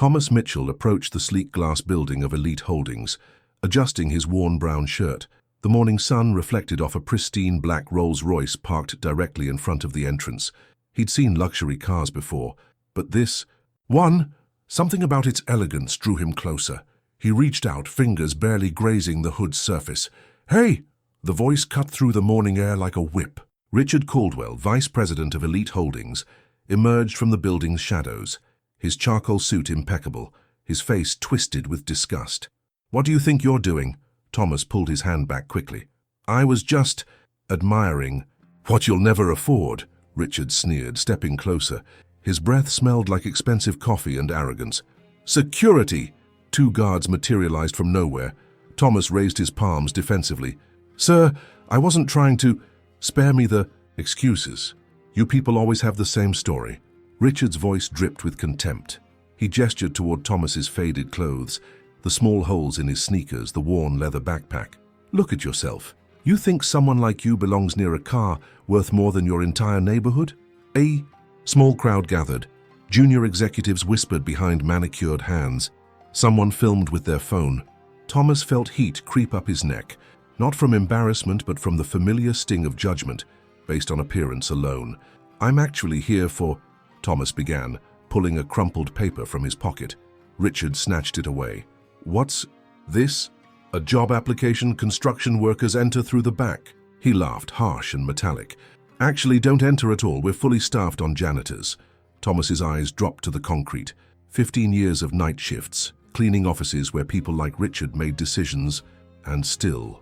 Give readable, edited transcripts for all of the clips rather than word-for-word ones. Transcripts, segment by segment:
Thomas Mitchell approached the sleek glass building of Elite Holdings, adjusting his worn brown shirt. The morning sun reflected off a pristine black Rolls-Royce parked directly in front of the entrance. He'd seen luxury cars before, but something about its elegance drew him closer. He reached out, fingers barely grazing the hood's surface. "Hey!" The voice cut through the morning air like a whip. Richard Caldwell, vice president of Elite Holdings, emerged from the building's shadows, his charcoal suit impeccable, his face twisted with disgust. "What do you think you're doing?" Thomas pulled his hand back quickly. "I was just admiring what you'll never afford," Richard sneered, stepping closer. His breath smelled like expensive coffee and arrogance. "Security!" Two guards materialized from nowhere. Thomas raised his palms defensively. "Sir, I wasn't trying to—" "Spare me the excuses. You people always have the same story." Richard's voice dripped with contempt. He gestured toward Thomas's faded clothes, the small holes in his sneakers, the worn leather backpack. "Look at yourself. You think someone like you belongs near a car worth more than your entire neighborhood?" A small crowd gathered. Junior executives whispered behind manicured hands. Someone filmed with their phone. Thomas felt heat creep up his neck, not from embarrassment but from the familiar sting of judgment, based on appearance alone. "I'm actually here for—" Thomas began, pulling a crumpled paper from his pocket. Richard snatched it away. "What's this? A job application? Construction workers enter through the back." He laughed, harsh and metallic. "Actually, don't enter at all. We're fully staffed on janitors." Thomas's eyes dropped to the concrete. 15 years of night shifts, cleaning offices where people like Richard made decisions, and still.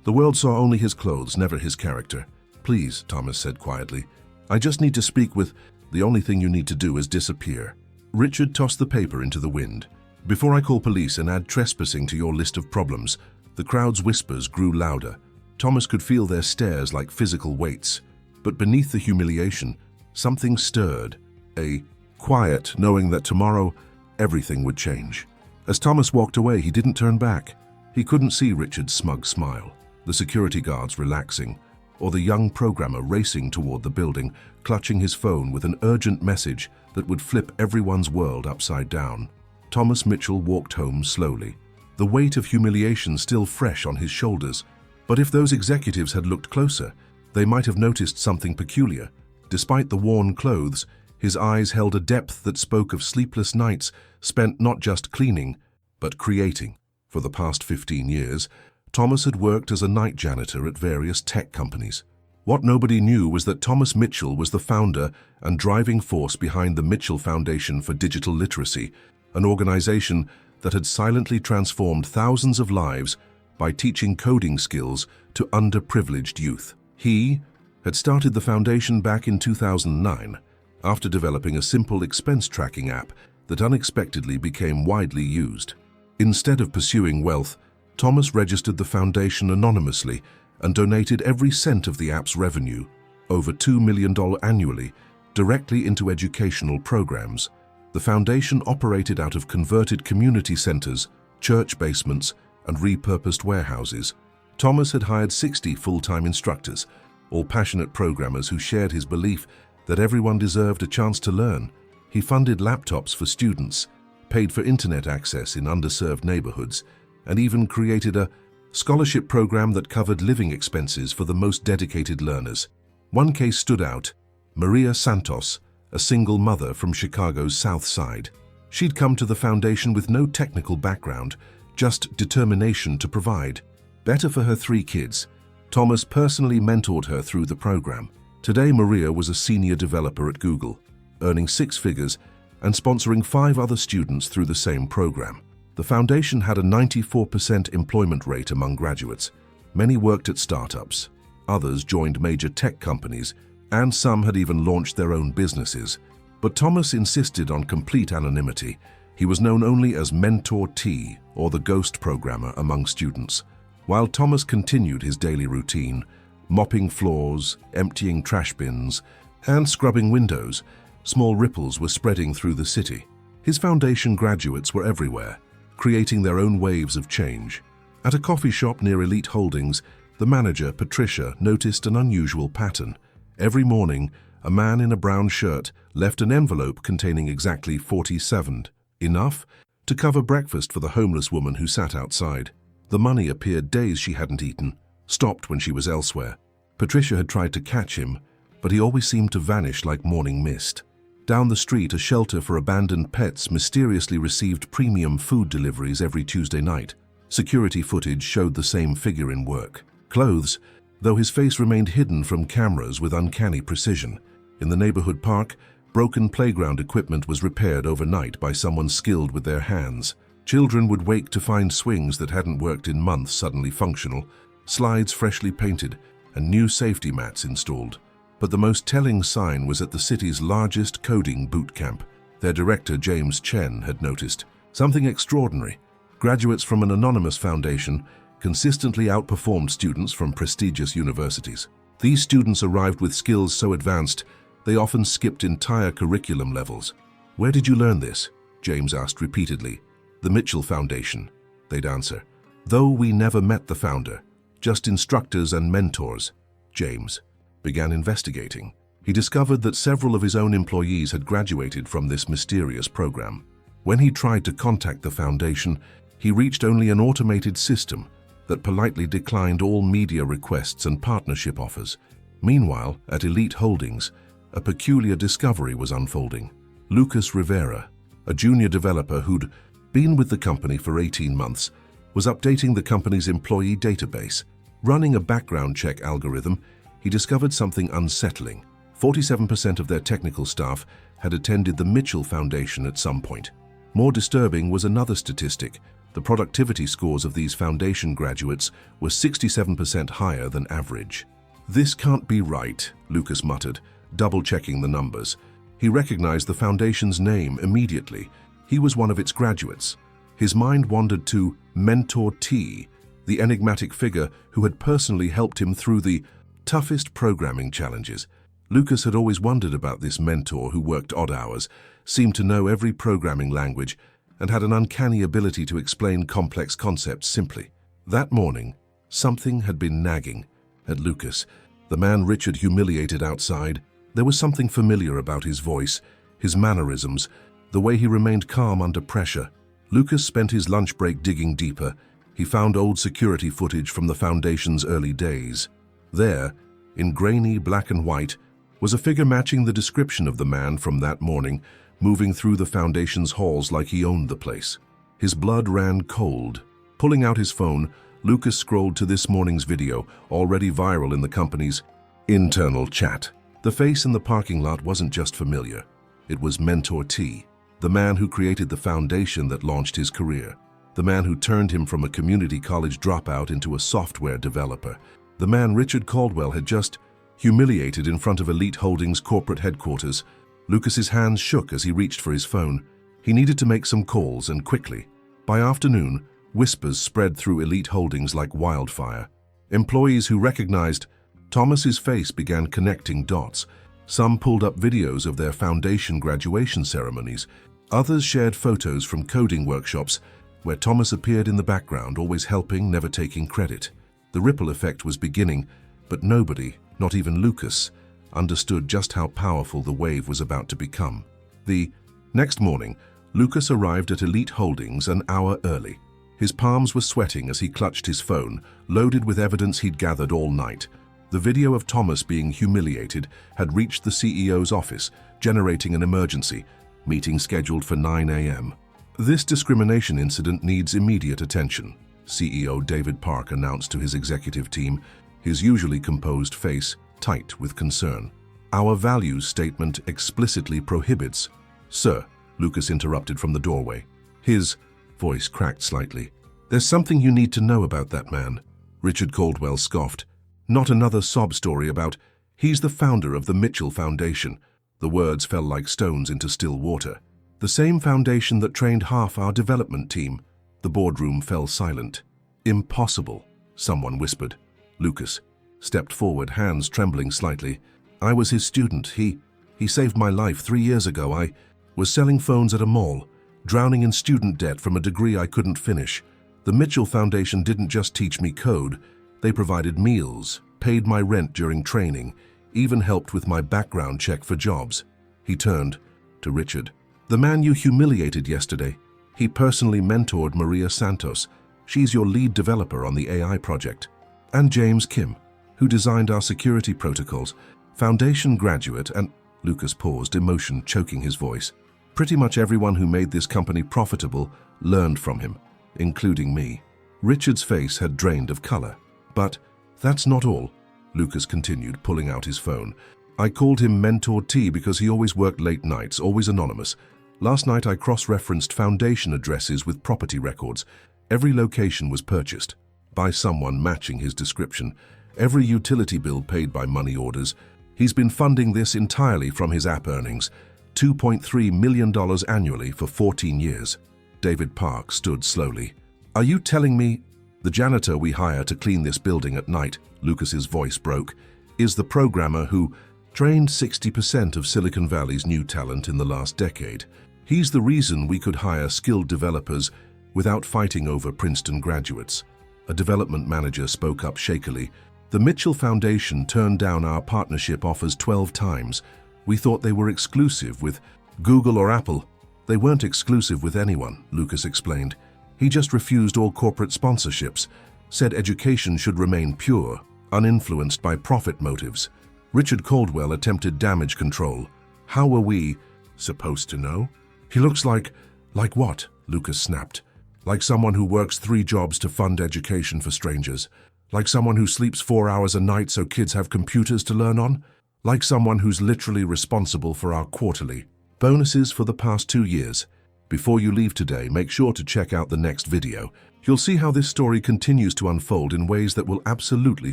The world saw only his clothes, never his character. "Please," Thomas said quietly. "I just need to speak with—" "The only thing you need to do is disappear." Richard tossed the paper into the wind. "Before I call police and add trespassing to your list of problems." The crowd's whispers grew louder. Thomas could feel their stares like physical weights. But beneath the humiliation, something stirred. A quiet, knowing that tomorrow everything would change. As Thomas walked away, he didn't turn back. He couldn't see Richard's smug smile, the security guards relaxing, or the young programmer racing toward the building, clutching his phone with an urgent message that would flip everyone's world upside down. Thomas Mitchell walked home slowly, the weight of humiliation still fresh on his shoulders. But if those executives had looked closer, they might have noticed something peculiar. Despite the worn clothes, his eyes held a depth that spoke of sleepless nights spent not just cleaning, but creating. For the past 15 years, Thomas had worked as a night janitor at various tech companies. What nobody knew was that Thomas Mitchell was the founder and driving force behind the Mitchell Foundation for Digital Literacy, an organization that had silently transformed thousands of lives by teaching coding skills to underprivileged youth. He had started the foundation back in 2009, after developing a simple expense tracking app that unexpectedly became widely used. Instead of pursuing wealth, Thomas registered the foundation anonymously and donated every cent of the app's revenue, over $2 million annually, directly into educational programs. The foundation operated out of converted community centers, church basements, and repurposed warehouses. Thomas had hired 60 full-time instructors, all passionate programmers who shared his belief that everyone deserved a chance to learn. He funded laptops for students, paid for internet access in underserved neighborhoods, and even created a scholarship program that covered living expenses for the most dedicated learners. One case stood out: Maria Santos, a single mother from Chicago's South Side. She'd come to the foundation with no technical background, just determination to provide. Better for her 3 kids. Thomas personally mentored her through the program. Today, Maria was a senior developer at Google, earning 6 figures and sponsoring 5 other students through the same program. The foundation had a 94% employment rate among graduates. Many worked at startups, others joined major tech companies, and some had even launched their own businesses. But Thomas insisted on complete anonymity. He was known only as Mentor T, or the ghost programmer, among students. While Thomas continued his daily routine, mopping floors, emptying trash bins, and scrubbing windows, small ripples were spreading through the city. His foundation graduates were everywhere, creating their own waves of change. At a coffee shop near Elite Holdings, the manager, Patricia, noticed an unusual pattern. Every morning, a man in a brown shirt left an envelope containing exactly $47 Enough to cover breakfast for the homeless woman who sat outside. The money appeared days she hadn't eaten, stopped when she was elsewhere. Patricia had tried to catch him, but he always seemed to vanish like morning mist. Down the street, a shelter for abandoned pets mysteriously received premium food deliveries every Tuesday night. Security footage showed the same figure in work. Clothes, though his face remained hidden from cameras with uncanny precision. In the neighborhood park, broken playground equipment was repaired overnight by someone skilled with their hands. Children would wake to find swings that hadn't worked in months suddenly functional, slides freshly painted, and new safety mats installed. But the most telling sign was at the city's largest coding boot camp. Their director, James Chen, had noticed something extraordinary. Graduates from an anonymous foundation consistently outperformed students from prestigious universities. These students arrived with skills so advanced, they often skipped entire curriculum levels. "Where did you learn this?" James asked repeatedly. "The Mitchell Foundation," they'd answer. Though we never met the founder, just instructors and mentors, James began investigating. He discovered that several of his own employees had graduated from this mysterious program. When he tried to contact the foundation, he reached only an automated system that politely declined all media requests and partnership offers. Meanwhile, at Elite Holdings, a peculiar discovery was unfolding. Lucas Rivera, a junior developer who'd been with the company for 18 months, was updating the company's employee database. Running a background check algorithm, he discovered something unsettling. 47% of their technical staff had attended the Mitchell Foundation at some point. More disturbing was another statistic. The productivity scores of these foundation graduates were 67% higher than average. "This can't be right," Lucas muttered, double-checking the numbers. He recognized the foundation's name immediately. He was one of its graduates. His mind wandered to Mentor T, the enigmatic figure who had personally helped him through the toughest programming challenges. Lucas had always wondered about this mentor who worked odd hours, seemed to know every programming language, and had an uncanny ability to explain complex concepts simply. That morning, something had been nagging at Lucas. The man Richard humiliated outside. There was something familiar about his voice, his mannerisms, the way he remained calm under pressure. Lucas spent his lunch break digging deeper. He found old security footage from the Foundation's early days. There, in grainy black and white, was a figure matching the description of the man from that morning, moving through the Foundation's halls like he owned the place. His blood ran cold. Pulling out his phone, Lucas scrolled to this morning's video, already viral in the company's internal chat. The face in the parking lot wasn't just familiar. It was Mentor T, the man who created the foundation that launched his career, the man who turned him from a community college dropout into a software developer, the man Richard Caldwell had just humiliated in front of Elite Holdings' corporate headquarters. Lucas's hands shook as he reached for his phone. He needed to make some calls, and quickly. By afternoon, whispers spread through Elite Holdings like wildfire. Employees who recognized Thomas's face began connecting dots. Some pulled up videos of their foundation graduation ceremonies. Others shared photos from coding workshops where Thomas appeared in the background, always helping, never taking credit. The ripple effect was beginning, but nobody, not even Lucas, understood just how powerful the wave was about to become. The next morning, Lucas arrived at Elite Holdings an hour early. His palms were sweating as he clutched his phone, loaded with evidence he'd gathered all night. The video of Thomas being humiliated had reached the CEO's office, generating an emergency, meeting scheduled for 9 a.m. "This discrimination incident needs immediate attention," CEO David Park announced to his executive team, his usually composed face tight with concern. "Our values statement explicitly prohibits—" "Sir," Lucas interrupted from the doorway. His voice cracked slightly. "There's something you need to know about that man," Richard Caldwell scoffed. "Not another sob story about, he's the founder of the Mitchell Foundation." The words fell like stones into still water. "The same foundation that trained half our development team." The boardroom fell silent. "Impossible," someone whispered. Lucas stepped forward, hands trembling slightly. "I was his student. He saved my life 3 years ago. I was selling phones at a mall, drowning in student debt from a degree I couldn't finish. The Mitchell Foundation didn't just teach me code. They provided meals, paid my rent during training, even helped with my background check for jobs." He turned to Richard. The man you humiliated yesterday. He personally mentored Maria Santos. She's your lead developer on the AI project. And James Kim, who designed our security protocols, foundation graduate and... Lucas paused, emotion choking his voice. Pretty much everyone who made this company profitable learned from him, including me. Richard's face had drained of color. But that's not all, Lucas continued, pulling out his phone. I called him Mentor T because he always worked late nights, always anonymous. Last night I cross-referenced foundation addresses with property records. Every location was purchased by someone matching his description. Every utility bill paid by money orders. He's been funding this entirely from his app earnings. $2.3 million annually for 14 years. David Park stood slowly. Are you telling me the janitor we hire to clean this building at night, Lucas's voice broke, is the programmer who trained 60% of Silicon Valley's new talent in the last decade? He's the reason we could hire skilled developers without fighting over Princeton graduates. A development manager spoke up shakily. The Mitchell Foundation turned down our partnership offers 12 times. We thought they were exclusive with Google or Apple. They weren't exclusive with anyone, Lucas explained. He just refused all corporate sponsorships, said education should remain pure, uninfluenced by profit motives. Richard Caldwell attempted damage control. How were we supposed to know? He looks like what? Lucas snapped. Like someone who works 3 jobs to fund education for strangers. Like someone who sleeps 4 hours a night so kids have computers to learn on. Like someone who's literally responsible for our quarterly bonuses for the past 2 years. Before you leave today, make sure to check out the next video. You'll see how this story continues to unfold in ways that will absolutely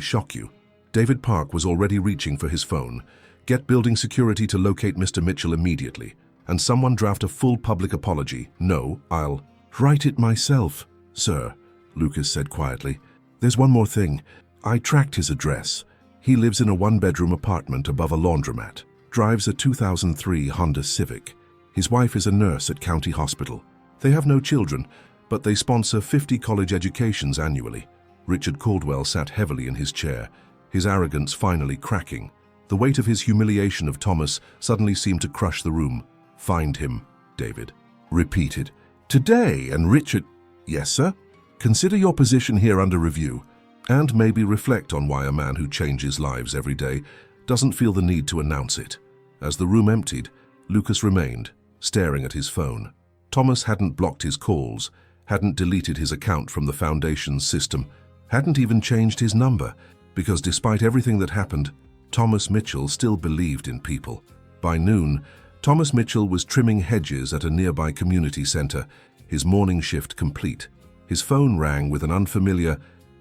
shock you. David Park was already reaching for his phone. Get building security to locate Mr. Mitchell immediately. And someone draft a full public apology. No, I'll write it myself, sir, Lucas said quietly. There's one more thing. I tracked his address. He lives in a 1-bedroom apartment above a laundromat. Drives a 2003 Honda Civic. His wife is a nurse at County Hospital. They have no children, but they sponsor 50 college educations annually. Richard Caldwell sat heavily in his chair, his arrogance finally cracking. The weight of his humiliation of Thomas suddenly seemed to crush the room. Find him, David repeated. Today, and Richard... Yes, sir? Consider your position here under review, and maybe reflect on why a man who changes lives every day doesn't feel the need to announce it. As the room emptied, Lucas remained, staring at his phone. Thomas hadn't blocked his calls, hadn't deleted his account from the Foundation's system, hadn't even changed his number, because despite everything that happened, Thomas Mitchell still believed in people. By noon, Thomas Mitchell was trimming hedges at a nearby community center, his morning shift complete. His phone rang with an unfamiliar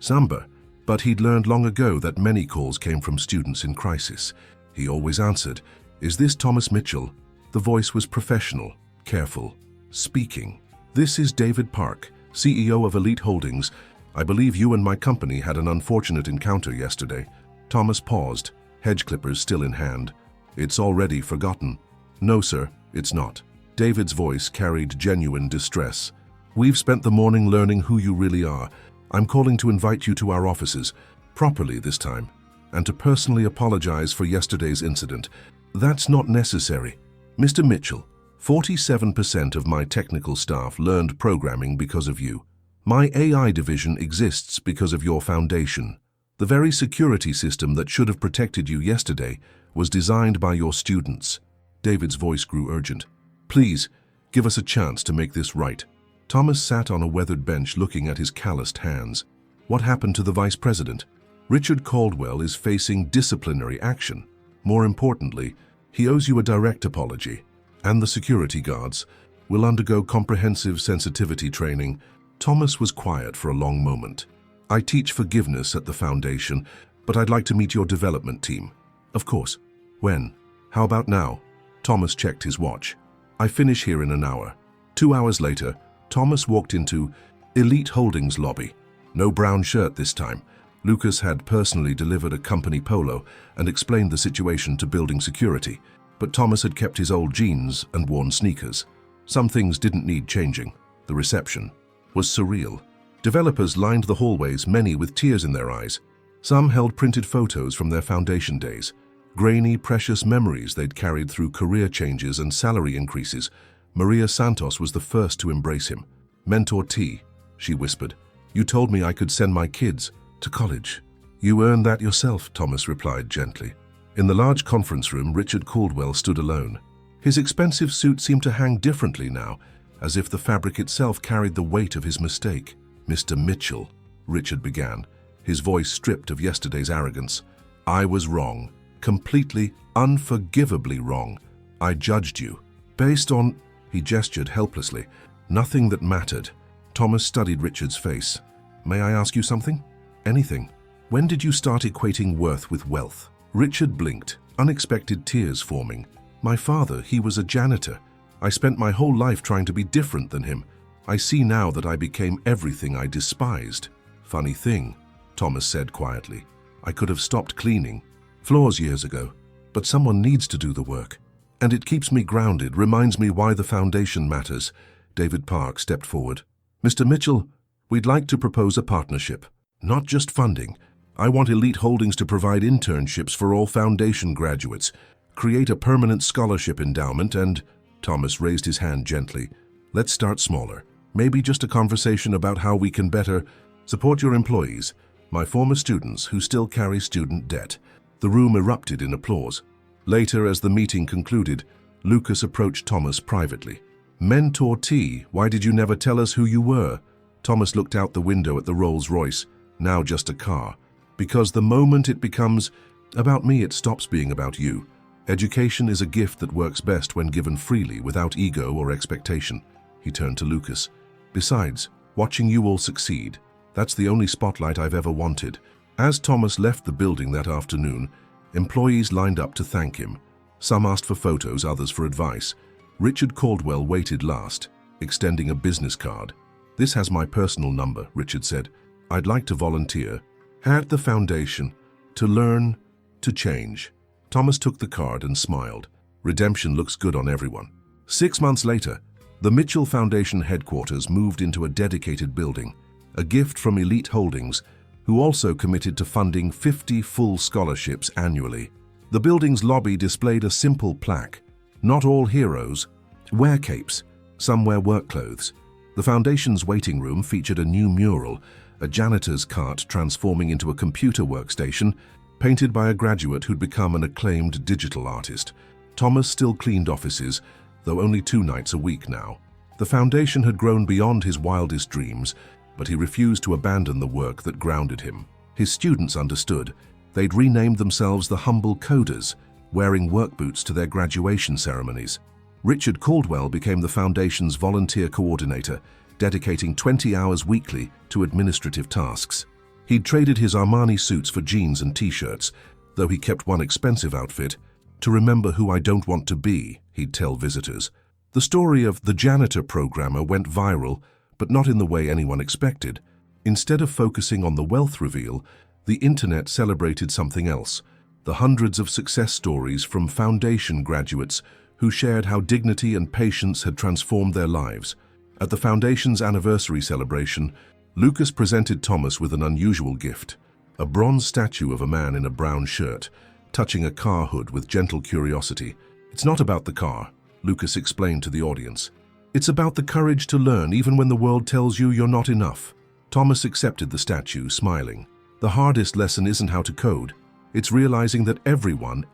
number, but he'd learned long ago that many calls came from students in crisis. He always answered, "Is this Thomas Mitchell?" The voice was professional, careful, speaking. "This is David Park, CEO of Elite Holdings. I believe you and my company had an unfortunate encounter yesterday." Thomas paused, hedge clippers still in hand. "It's already forgotten." "No, sir, it's not." David's voice carried genuine distress. "We've spent the morning learning who you really are. I'm calling to invite you to our offices, properly this time, and to personally apologize for yesterday's incident. That's not necessary. Mr. Mitchell, 47% of my technical staff learned programming because of you. My AI division exists because of your foundation. The very security system that should have protected you yesterday was designed by your students." David's voice grew urgent. "Please, give us a chance to make this right." Thomas sat on a weathered bench looking at his calloused hands. "What happened to the vice president?" "Richard Caldwell is facing disciplinary action. More importantly, he owes you a direct apology. And the security guards will undergo comprehensive sensitivity training." Thomas was quiet for a long moment. "I teach forgiveness at the foundation, but I'd like to meet your development team." "Of course. When? How about now?" Thomas checked his watch. "I finish here in an hour." 2 hours later, Thomas walked into Elite Holdings lobby. No brown shirt this time. Lucas had personally delivered a company polo and explained the situation to building security, but Thomas had kept his old jeans and worn sneakers. Some things didn't need changing. The reception was surreal. Developers lined the hallways, many with tears in their eyes. Some held printed photos from their foundation days, grainy, precious memories they'd carried through career changes and salary increases. Maria Santos was the first to embrace him. "Mentor T," she whispered. "You told me I could send my kids to college." "You earned that yourself," Thomas replied gently. In the large conference room, Richard Caldwell stood alone. His expensive suit seemed to hang differently now, as if the fabric itself carried the weight of his mistake. "Mr. Mitchell," Richard began, his voice stripped of yesterday's arrogance. "I was wrong, completely, unforgivably wrong. I judged you based on—" He gestured helplessly. "Nothing that mattered." Thomas studied Richard's face. "May I ask you something?" "Anything." "When did you start equating worth with wealth?" Richard blinked, unexpected tears forming. "My father, he was a janitor. I spent my whole life trying to be different than him. I see now that I became everything I despised." "Funny thing," Thomas said quietly. "I could have stopped cleaning floors years ago, but someone needs to do the work. And it keeps me grounded, reminds me why the foundation matters." David Park stepped forward. "Mr. Mitchell, we'd like to propose a partnership. Not just funding. I want Elite Holdings to provide internships for all foundation graduates, create a permanent scholarship endowment, and—" Thomas raised his hand gently. "Let's start smaller. Maybe just a conversation about how we can better support your employees, my former students who still carry student debt." The room erupted in applause. Later, as the meeting concluded, Lucas approached Thomas privately. "Mentor T, why did you never tell us who you were?" Thomas looked out the window at the Rolls-Royce, now just a car. "Because the moment it becomes about me, it stops being about you. Education is a gift that works best when given freely, without ego or expectation." He turned to Lucas. "Besides, watching you all succeed, that's the only spotlight I've ever wanted." As Thomas left the building that afternoon, employees lined up to thank him. Some asked for photos, others for advice. Richard Caldwell waited last, extending a business card. "This has my personal number," Richard said. "I'd like to volunteer at the foundation, to learn, to change." Thomas took the card and smiled. Redemption looks good on everyone. 6 months later, the Mitchell Foundation headquarters moved into a dedicated building, a gift from Elite Holdings, who also committed to funding 50 full scholarships annually. The building's lobby displayed a simple plaque. "Not all heroes wear capes. Some wear work clothes." The foundation's waiting room featured a new mural, a janitor's cart transforming into a computer workstation, painted by a graduate who'd become an acclaimed digital artist. Thomas still cleaned offices, though only 2 nights a week now. The foundation had grown beyond his wildest dreams, but he refused to abandon the work that grounded him. His students understood. They'd renamed themselves the Humble Coders, wearing work boots to their graduation ceremonies. Richard Caldwell became the foundation's volunteer coordinator, dedicating 20 hours weekly to administrative tasks. He'd traded his Armani suits for jeans and t-shirts, though he kept one expensive outfit. "To remember who I don't want to be," he'd tell visitors. The story of the janitor programmer went viral, but not in the way anyone expected. Instead of focusing on the wealth reveal, the internet celebrated something else: the hundreds of success stories from foundation graduates who shared how dignity and patience had transformed their lives. At the foundation's anniversary celebration, Lucas presented Thomas with an unusual gift: a bronze statue of a man in a brown shirt, touching a car hood with gentle curiosity. "It's not about the car," Lucas explained to the audience. "It's about the courage to learn even when the world tells you you're not enough." Thomas accepted the statue, smiling. "The hardest lesson isn't how to code. It's realizing that everyone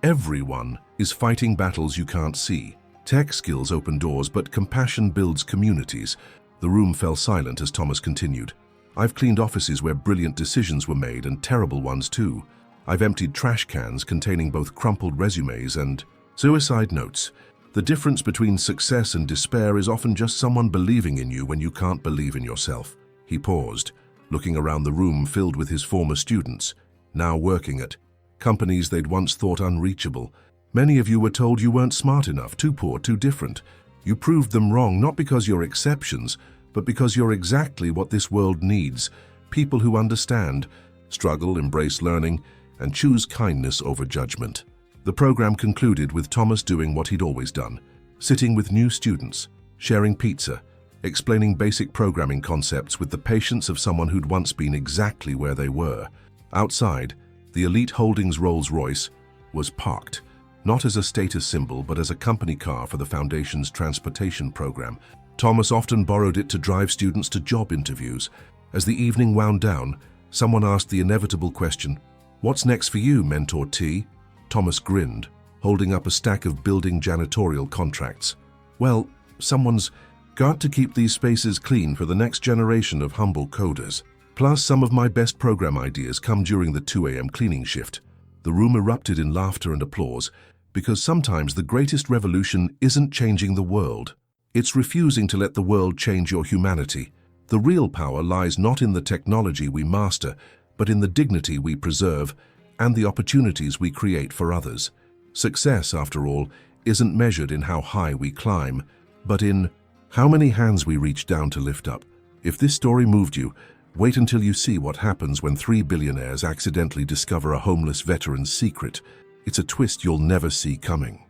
is fighting battles you can't see. Tech skills open doors, but compassion builds communities." The room fell silent as Thomas continued. "I've cleaned offices where brilliant decisions were made, and terrible ones too. I've emptied trash cans containing both crumpled resumes and suicide notes. The difference between success and despair is often just someone believing in you when you can't believe in yourself." He paused, looking around the room filled with his former students, now working at companies they'd once thought unreachable. "Many of you were told you weren't smart enough, too poor, too different. You proved them wrong, not because you're exceptions, but because you're exactly what this world needs: people who understand, struggle, embrace learning, and choose kindness over judgment." The program concluded with Thomas doing what he'd always done: sitting with new students, sharing pizza, explaining basic programming concepts with the patience of someone who'd once been exactly where they were. Outside, the Elite Holdings Rolls-Royce was parked. not as a status symbol but as a company car for the Foundation's transportation program. Thomas often borrowed it to drive students to job interviews. As the evening wound down, someone asked the inevitable question, "What's next for you, Mentor T?" Thomas grinned, holding up a stack of building janitorial contracts. "Well, someone's got to keep these spaces clean for the next generation of humble coders. Plus, some of my best program ideas come during the 2 a.m. cleaning shift." The room erupted in laughter and applause, because sometimes the greatest revolution isn't changing the world. It's refusing to let the world change your humanity. The real power lies not in the technology we master, but in the dignity we preserve and the opportunities we create for others. Success, after all, isn't measured in how high we climb, but in how many hands we reach down to lift up. If this story moved you, wait until you see what happens when 3 billionaires accidentally discover a homeless veteran's secret. It's a twist you'll never see coming.